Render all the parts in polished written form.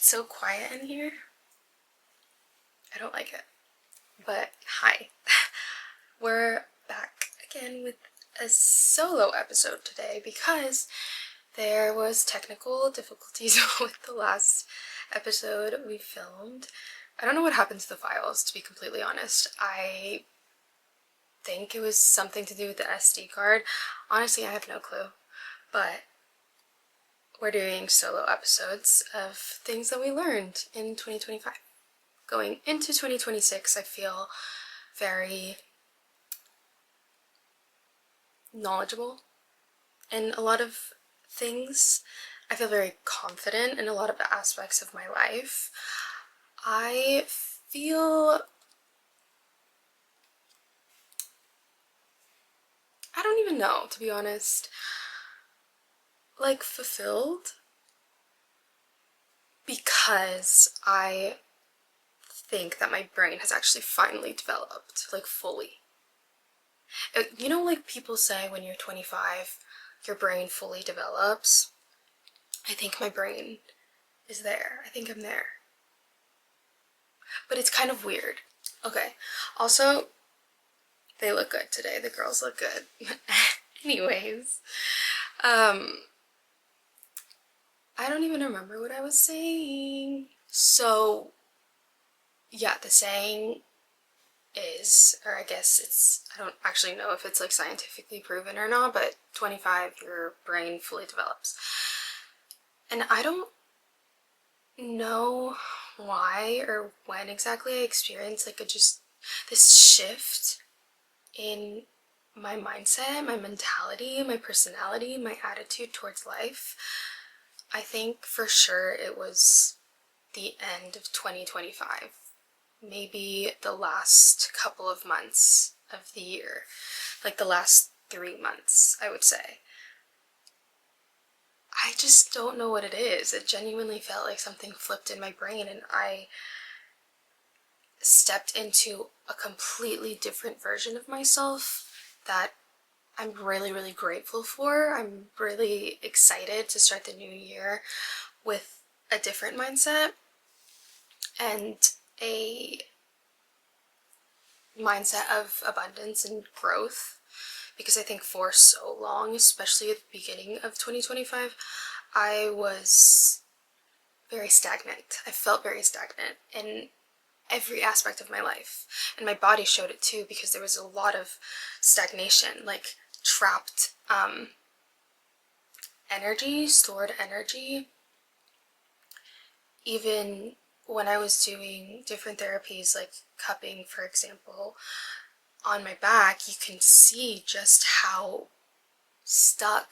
It's so quiet in here. I don't like it. But hi. We're back again with a solo episode today because there was technical difficulties with the last episode we filmed. I don't know what happened to the files, to be completely honest. I think it was something to do with the SD card. Honestly, I have no clue. But we're doing solo episodes of things that we learned in 2025. Going into 2026, I feel very knowledgeable in a lot of things. I feel very confident in a lot of the aspects of my life. I feel, I don't even know, to be honest, like fulfilled, because I think that my brain has actually finally developed, like fully. You know, like people say when you're 25, your brain fully develops. I think my brain is there. I think I'm there. But it's kind of weird. Okay, also, they look good today. The girls look good. Anyways, I don't even remember what I was saying. So, yeah, the saying is, or I guess it's, I don't actually know if it's like scientifically proven or not, but 25, your brain fully develops. And I don't know why or when exactly I experienced like just this shift in my mindset, my mentality, my personality, my attitude towards life. I think for sure it was the end of 2025, maybe the last couple of months of the year, like the last 3 months, I would say. I just don't know what it is. It genuinely felt like something flipped in my brain and I stepped into a completely different version of myself that I'm really, really grateful for. I'm really excited to start the new year with a different mindset and a mindset of abundance and growth, because I think for so long, especially at the beginning of 2025, I was very stagnant. I felt very stagnant in every aspect of my life, and my body showed it too, because there was a lot of stagnation, like trapped energy, stored energy. Even when I was doing different therapies like cupping, for example, on my back, you can see just how stuck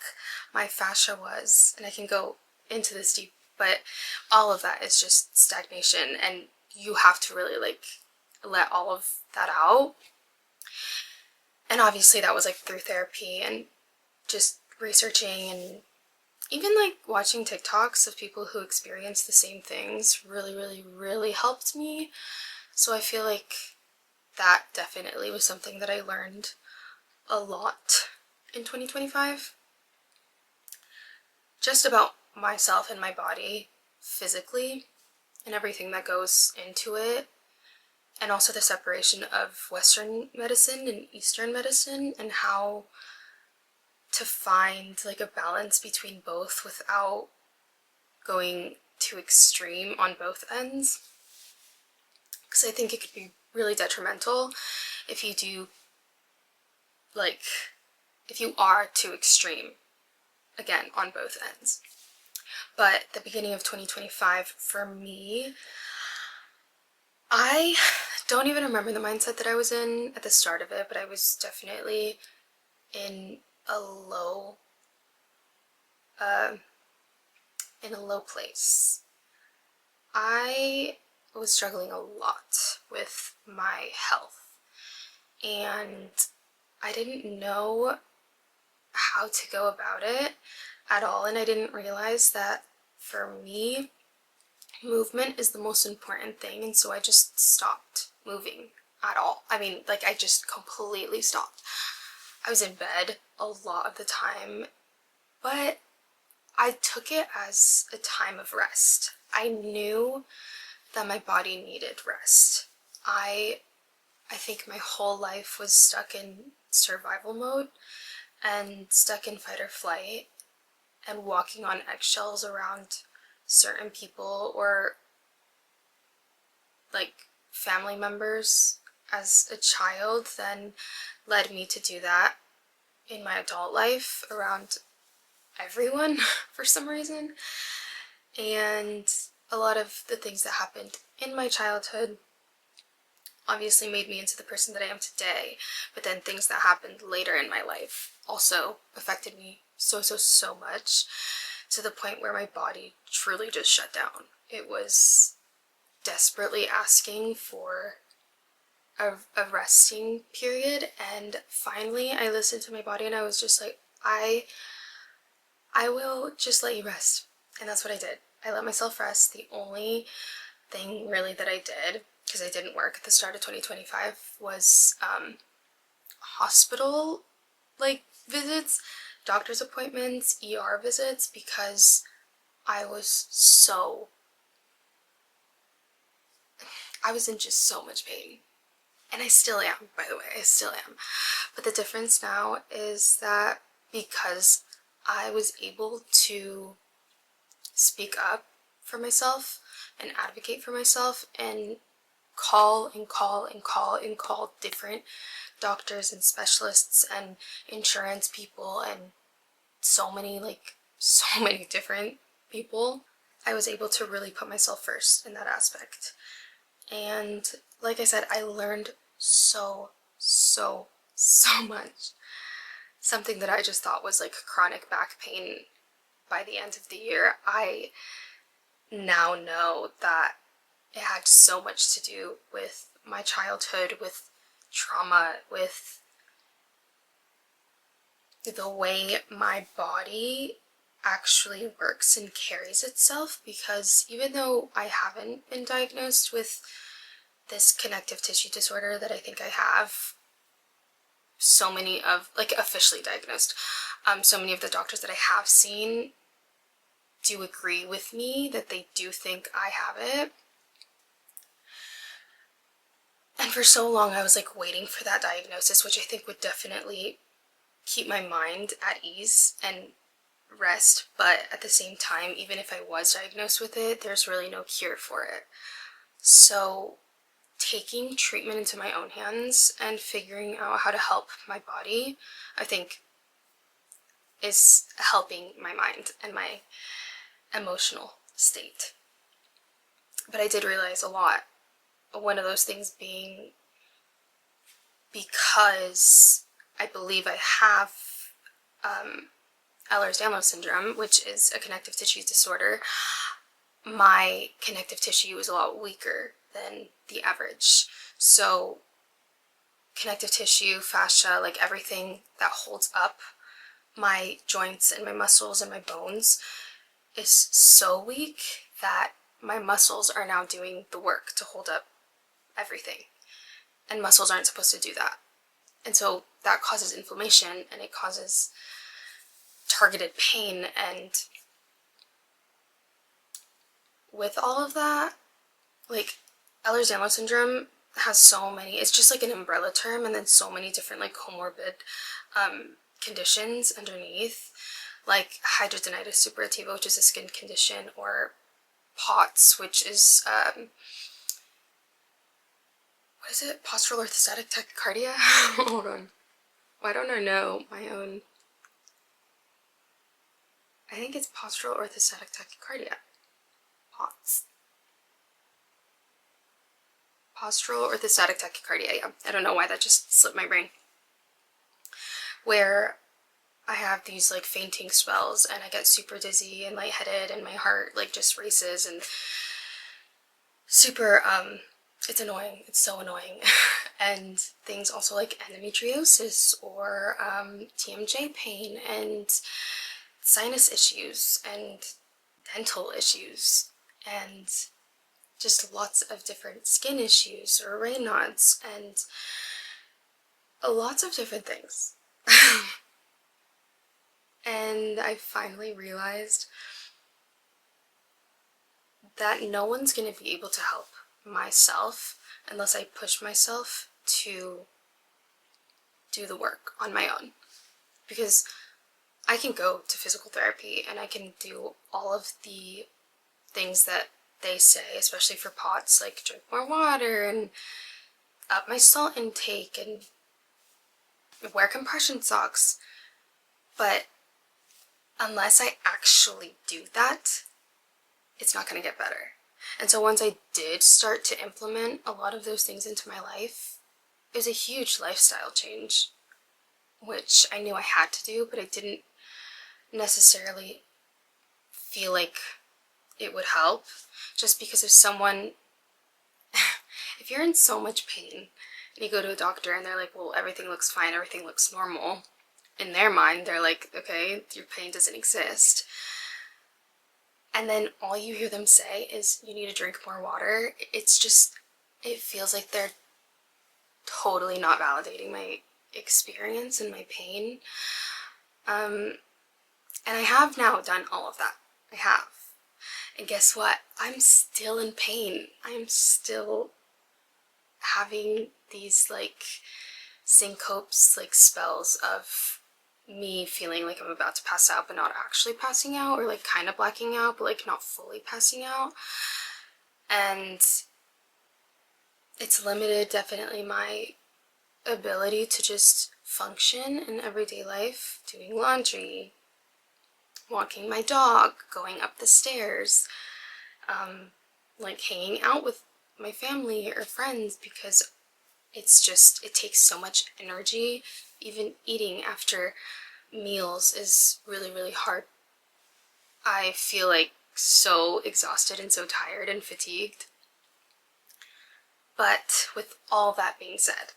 my fascia was, and I can go into this deep, but all of that is just stagnation, and you have to really like let all of that out. And obviously that was like through therapy and just researching, and even like watching TikToks of people who experience the same things really, really, really helped me. So I feel like that definitely was something that I learned a lot in 2025. Just about myself and my body physically and everything that goes into it. And also the separation of Western medicine and Eastern medicine, and how to find like a balance between both without going too extreme on both ends. Because I think it could be really detrimental if you do, like, if you are too extreme, again, on both ends. But the beginning of 2025, for me, I don't even remember the mindset that I was in at the start of it, but I was definitely in a low place. I was struggling a lot with my health, and I didn't know how to go about it at all, and I didn't realize that for me, movement is the most important thing, and so I just stopped moving at all. I mean, like, I just completely stopped. I was in bed a lot of the time, but I took it as a time of rest. I knew that my body needed rest. I think my whole life was stuck in survival mode and stuck in fight or flight and walking on eggshells around certain people or like family members as a child then led me to do that in my adult life around everyone for some reason. And a lot of the things that happened in my childhood obviously made me into the person that I am today, but then things that happened later in my life also affected me so much to the point where my body truly just shut down. It was desperately asking for a resting period, and finally I listened to my body and I was just like, I will just let you rest. And that's what I did. I let myself rest. The only thing really that I did, because I didn't work at the start of 2025, was hospital like visits, doctor's appointments, ER visits, because I was in just so much pain. And I still am, by the way, I still am. But the difference now is that because I was able to speak up for myself and advocate for myself and call different doctors and specialists and insurance people and so many different people, I was able to really put myself first in that aspect. And like I said, I learned so much. Something that I just thought was like chronic back pain by the end of the year, I now know that it had so much to do with my childhood, with trauma, with the way my body actually works and carries itself. Because even though I haven't been diagnosed with this connective tissue disorder that I think I have, so many of, like, officially diagnosed, so many of the doctors that I have seen do agree with me that they do think I have it. And for so long I was like waiting for that diagnosis, which I think would definitely keep my mind at ease and rest. But at the same time, even if I was diagnosed with it, there's really no cure for it. So taking treatment into my own hands and figuring out how to help my body, I think, is helping my mind and my emotional state. But I did realize a lot. One of those things being because I believe I have Ehlers-Danlos syndrome, which is a connective tissue disorder, my connective tissue is a lot weaker than the average. So connective tissue, fascia, like everything that holds up my joints and my muscles and my bones is so weak that my muscles are now doing the work to hold up everything. And muscles aren't supposed to do that. And so that causes inflammation and it causes targeted pain. And with all of that, like, Ehlers-Danlos syndrome has so many, it's just like an umbrella term, and then so many different like comorbid conditions underneath, like hidradenitis suppurativa, which is a skin condition, or POTS, which is what is it? Postural orthostatic tachycardia? Hold on. Why don't I know my own? I think it's postural orthostatic tachycardia. POTS. Postural orthostatic tachycardia, yeah. I don't know why that just slipped my brain. Where I have these like fainting spells and I get super dizzy and lightheaded and my heart like just races and super, it's annoying. It's so annoying. And things also like endometriosis or TMJ pain and sinus issues and dental issues and just lots of different skin issues or Raynaud's and lots of different things. And I finally realized that no one's going to be able to help myself unless I push myself to do the work on my own. Because I can go to physical therapy and I can do all of the things that they say, especially for POTS, like drink more water and up my salt intake and wear compression socks. But unless I actually do that, it's not going to get better. And so once I did start to implement a lot of those things into my life, it was a huge lifestyle change, which I knew I had to do, but I didn't necessarily feel like it would help, just because if someone, if you're in so much pain and you go to a doctor and they're like, well, everything looks fine, everything looks normal, in their mind they're like, okay, your pain doesn't exist. And then all you hear them say is, you need to drink more water. It's just, it feels like they're totally not validating my experience and my pain. And I have now done all of that. I have. And guess what? I'm still in pain. I'm still having these like syncopes, like spells of me feeling like I'm about to pass out but not actually passing out, or like kind of blacking out but like not fully passing out. And it's limited definitely my ability to just function in everyday life, doing laundry, walking my dog, going up the stairs, like hanging out with my family or friends, because it's just, it takes so much energy. Even eating after meals is really, really hard. I feel like so exhausted and so tired and fatigued. But with all that being said,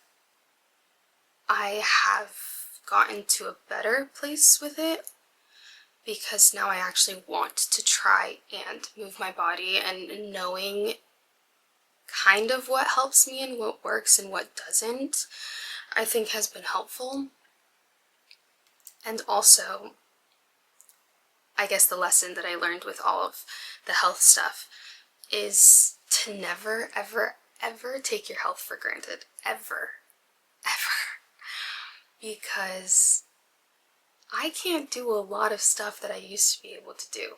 I have gotten to a better place with it, because now I actually want to try and move my body, and knowing kind of what helps me and what works and what doesn't, I think has been helpful. And also, I guess the lesson that I learned with all of the health stuff is to never, ever, ever take your health for granted. Ever. Ever. Because I can't do a lot of stuff that I used to be able to do.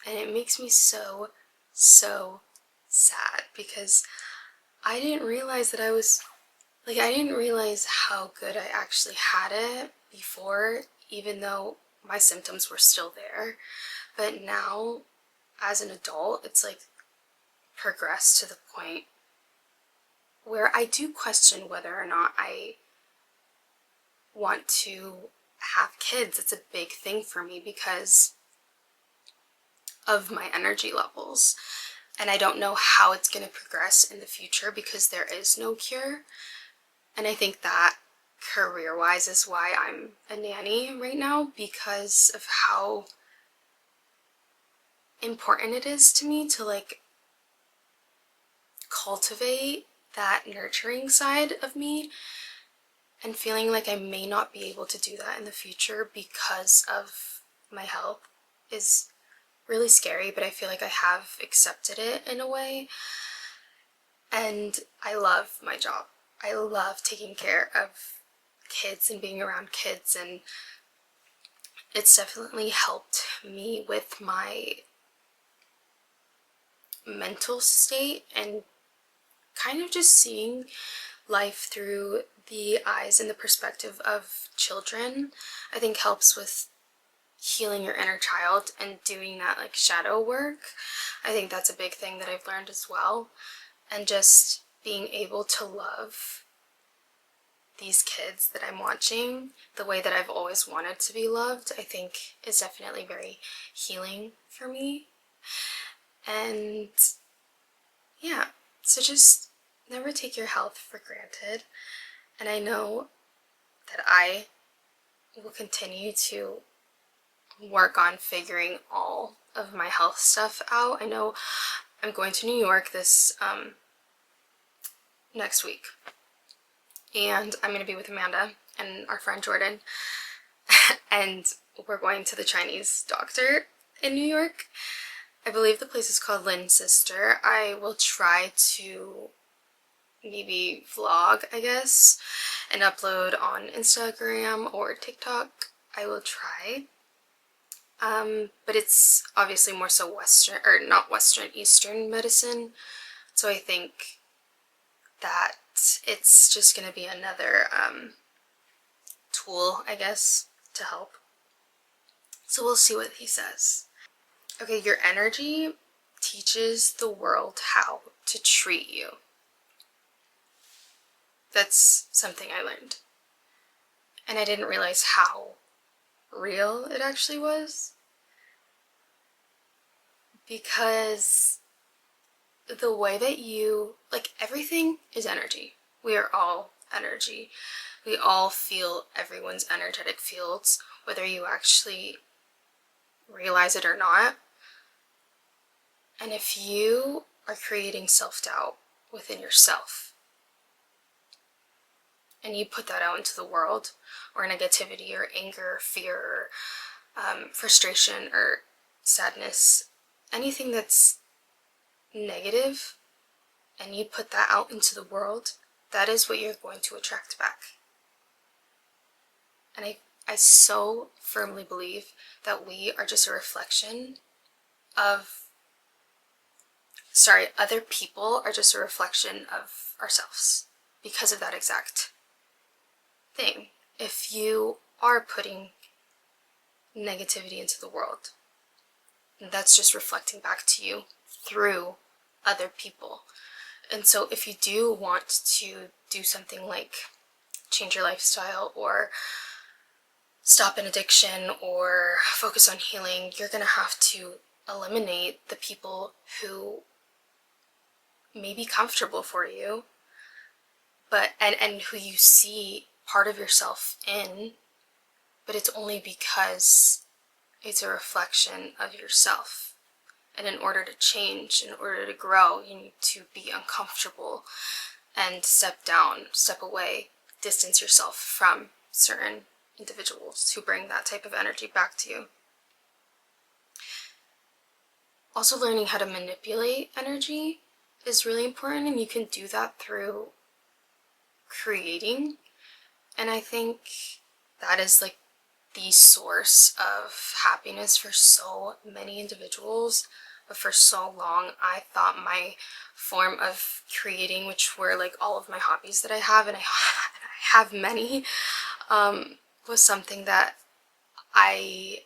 And it makes me so, so sad, because I didn't realize that I didn't realize how good I actually had it before, even though my symptoms were still there. But now, as an adult, it's like progressed to the point where I do question whether or not I want to have kids. It's a big thing for me because of my energy levels. And I don't know how it's going to progress in the future, because there is no cure. And I think that career-wise is why I'm a nanny right now, because of how important it is to me to like cultivate that nurturing side of me, and feeling like I may not be able to do that in the future because of my health is really scary, but I feel like I have accepted it in a way. And I love my job. I love taking care of kids and being around kids, and it's definitely helped me with my mental state and kind of just seeing life through the eyes and the perspective of children. I think helps with healing your inner child and doing that like shadow work. I think that's a big thing that I've learned as well. And just being able to love these kids that I'm watching the way that I've always wanted to be loved, I think is definitely very healing for me. And yeah, so just never take your health for granted. And I know that I will continue to work on figuring all of my health stuff out. I know I'm going to New York this next week, and I'm going to be with Amanda and our friend Jordan, and we're going to the Chinese doctor in New York. I believe the place is called Lynn's Sister. I will try to maybe vlog, I guess, and upload on Instagram or TikTok. I will try. But it's obviously more so Western, or not Western, Eastern medicine. So I think that it's just going to be another tool, I guess, to help. So we'll see what he says. Okay, your energy teaches the world how to treat you. That's something I learned. And I didn't realize how real it actually was. Because the way that you, like, everything is energy. We are all energy. We all feel everyone's energetic fields, whether you actually realize it or not. And if you are creating self-doubt within yourself, and you put that out into the world, or negativity, or anger, or fear, or frustration, or sadness, anything that's negative, and you put that out into the world, that is what you're going to attract back. And I so firmly believe that we are just a reflection of, other people are just a reflection of ourselves because of that exact thing. If you are putting negativity into the world, that's just reflecting back to you through other people. And so if you do want to do something like change your lifestyle, or stop an addiction, or focus on healing, you're going to have to eliminate the people who may be comfortable for you, but and who you see part of yourself in, but it's only because it's a reflection of yourself. And in order to change, in order to grow, you need to be uncomfortable and step down, step away, distance yourself from certain individuals who bring that type of energy back to you. Also, learning how to manipulate energy is really important, and you can do that through creating. And I think that is like the source of happiness for so many individuals. But for so long, I thought my form of creating, which were like all of my hobbies that I have, and I have many, was something that I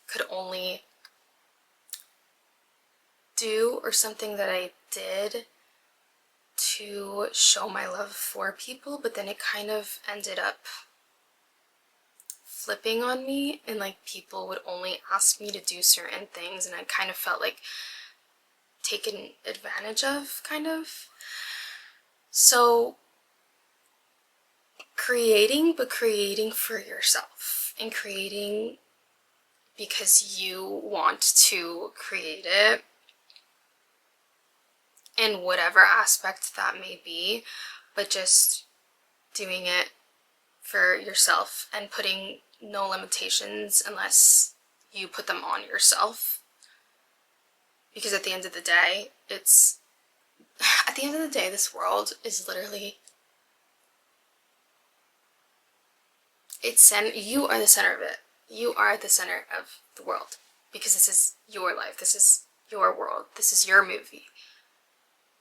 could only do, or something that I did to show my love for people, but then it kind of ended up flipping on me, and like people would only ask me to do certain things, and I kind of felt like taken advantage of, kind of. So creating, but creating for yourself, and creating because you want to create it, in whatever aspect that may be, but just doing it for yourself and putting no limitations unless you put them on yourself. Because at the end of the day, this world is literally, you are the center of it. You are the center of the world, because this is your life, this is your world, this is your movie.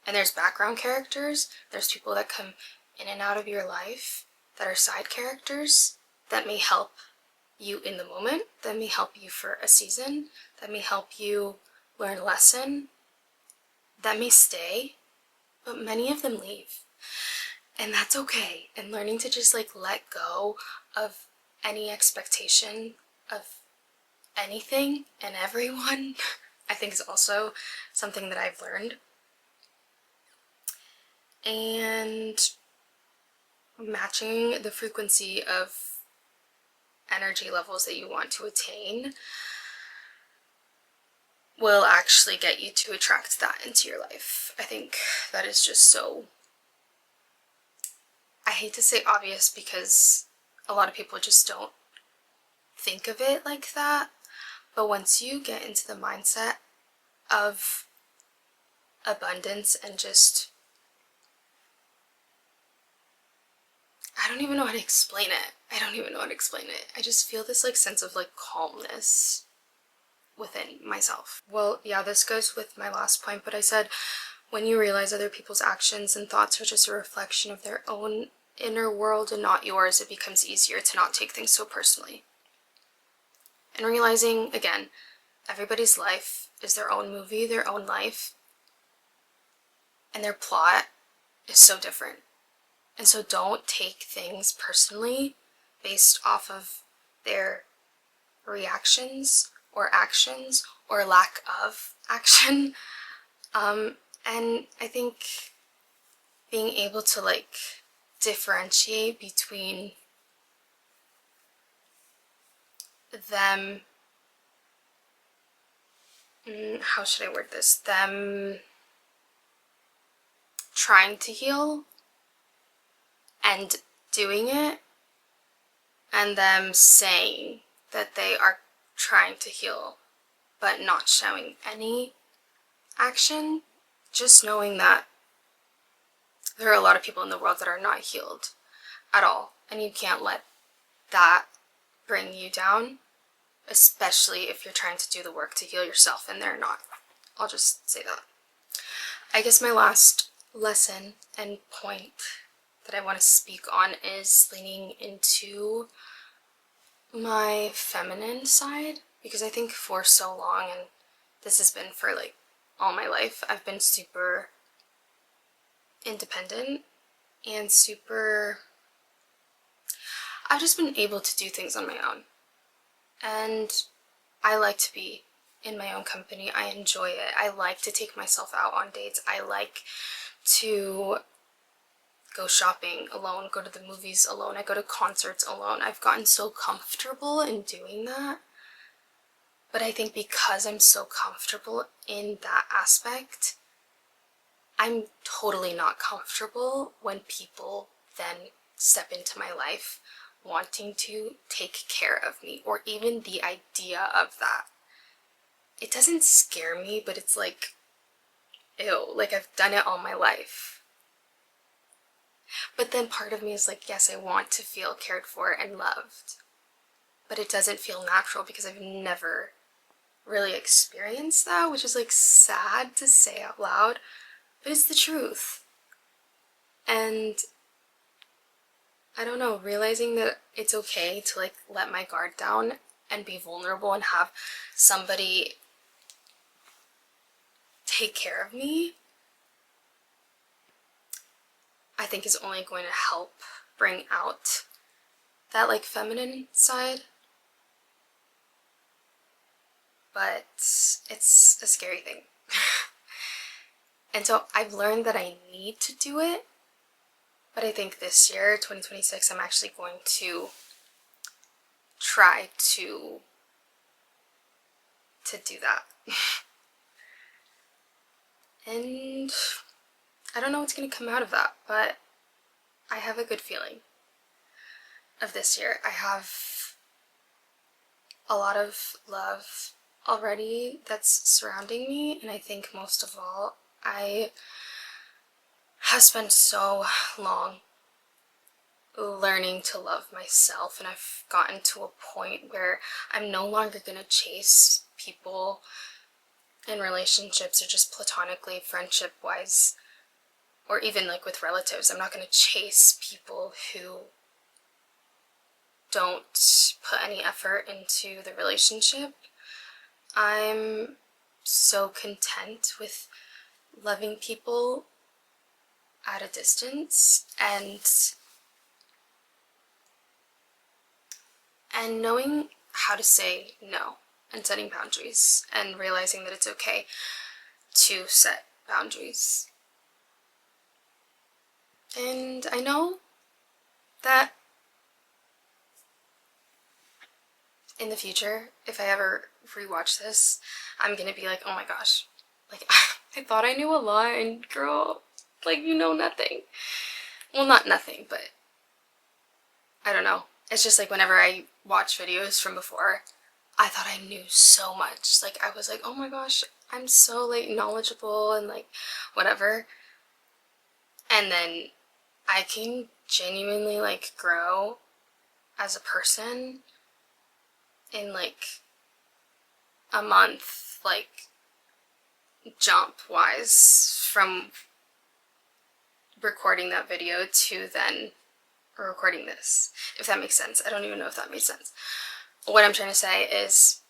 And there's background characters, there's people that come in and out of your life that are side characters that may help you in the moment, that may help you for a season, that may help you learn a lesson, that may stay, but many of them leave. And that's okay. And learning to just like let go of any expectation of anything and everyone, I think is also something that I've learned. And matching the frequency of energy levels that you want to attain will actually get you to attract that into your life. I think that is just so, I hate to say obvious, because a lot of people just don't think of it like that, but once you get into the mindset of abundance and just, I don't even know how to explain it. I just feel this like sense of like calmness within myself. Well, yeah, this goes with my last point, but I said when you realize other people's actions and thoughts are just a reflection of their own inner world and not yours, it becomes easier to not take things so personally. And realizing, again, everybody's life is their own movie, their own life, and their plot is so different. And so don't take things personally based off of their reactions or actions or lack of action. And I think being able to like differentiate between them, how should I word this? Them trying to heal and doing it, and them saying that they are trying to heal but not showing any action. Just knowing that there are a lot of people in the world that are not healed at all, and you can't let that bring you down, especially if you're trying to do the work to heal yourself and they're not. I'll just say that. I guess my last lesson and point that I want to speak on is leaning into my feminine side, because I think for so long, and this has been for like all my life, I've been super independent and I've just been able to do things on my own. And I like to be in my own company. I enjoy it. I like to take myself out on dates. I like to go shopping alone, go to the movies alone. I go to concerts alone. I've gotten so comfortable in doing that. But I think because I'm so comfortable in that aspect, I'm totally not comfortable when people then step into my life wanting to take care of me, or even the idea of that. It doesn't scare me, but it's like, ew, like I've done it all my life. But then part of me is like, yes, I want to feel cared for and loved, but it doesn't feel natural because I've never really experienced that, which is like sad to say out loud, but it's the truth. And I don't know, realizing that it's okay to like let my guard down and be vulnerable and have somebody take care of me, I think is only going to help bring out that like feminine side. But it's a scary thing. And so I've learned that I need to do it, but I think this year, 2026, I'm actually going to try to do that. And I don't know what's going to come out of that, but I have a good feeling of this year. I have a lot of love already that's surrounding me, and I think most of all, I have spent so long learning to love myself, and I've gotten to a point where I'm no longer going to chase people in relationships or just platonically, friendship wise, or even like with relatives. I'm not going to chase people who don't put any effort into the relationship. I'm so content with loving people at a distance and knowing how to say no and setting boundaries and realizing that it's okay to set boundaries. And I know that in the future, if I ever rewatch this, I'm gonna be like, oh my gosh, like I thought I knew a lot, and girl, like you know nothing. Well, not nothing, but I don't know. It's just like whenever I watch videos from before, I thought I knew so much. Like I was like, oh my gosh, I'm so like knowledgeable and like whatever, and then I can genuinely like grow as a person in like a month, like jump wise, from recording that video to then recording this, if that makes sense. I don't even know if that makes sense. What I'm trying to say is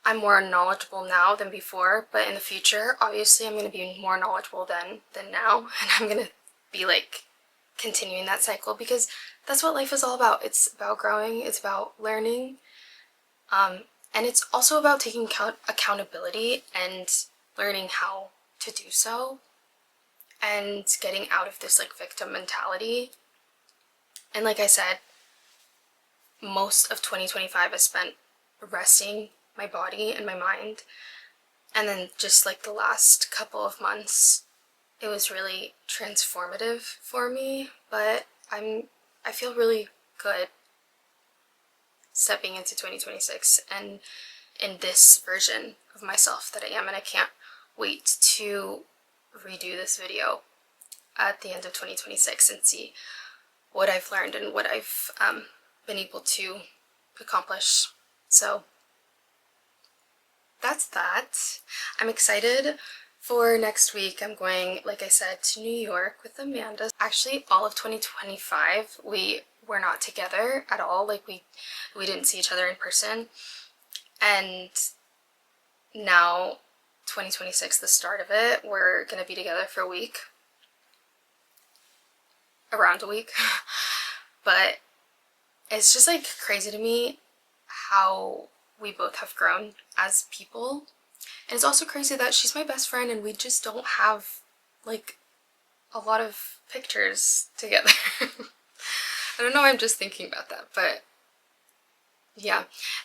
I'm more knowledgeable now than before, but in the future, obviously I'm going to be more knowledgeable than now, and I'm going to be like continuing that cycle, because that's what life is all about. It's about growing, it's about learning, and it's also about taking accountability and learning how to do so and getting out of this like victim mentality. And like I said, most of 2025 I spent resting my body and my mind, and then just like the last couple of months it was really transformative for me. But I feel really good stepping into 2026 and in this version of myself that I am, and I can't wait to redo this video at the end of 2026 and see what I've learned and what I've been able to accomplish. So that's that. I'm excited for next week. I'm going, like I said, to New York with Amanda. Actually, all of 2025 we were not together at all. Like we didn't see each other in person, and now 2026, the start of it, we're gonna be together for a week, around a week. But it's just like crazy to me how we both have grown as people. And it's also crazy that she's my best friend and we just don't have like a lot of pictures together. I don't know why I'm just thinking about that, but yeah.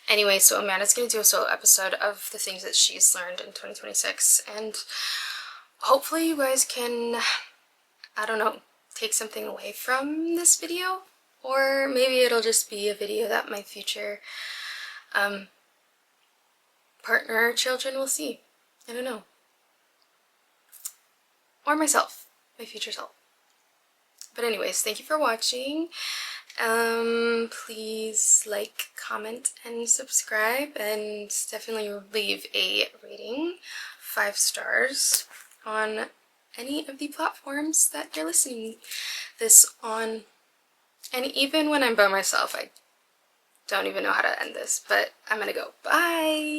Anyway, so Amanda's gonna do a solo episode of the things that she's learned in 2026, and hopefully you guys can, I don't know, take something away from this video, or maybe it'll just be a video that my future partner or children will see. I don't know. Or myself, my future self. But anyways, thank you for watching. Please like, comment, and subscribe, and definitely leave a rating, 5 stars, on any of the platforms that you're listening this on. And even when I'm by myself, I don't even know how to end this, but I'm gonna go. Bye!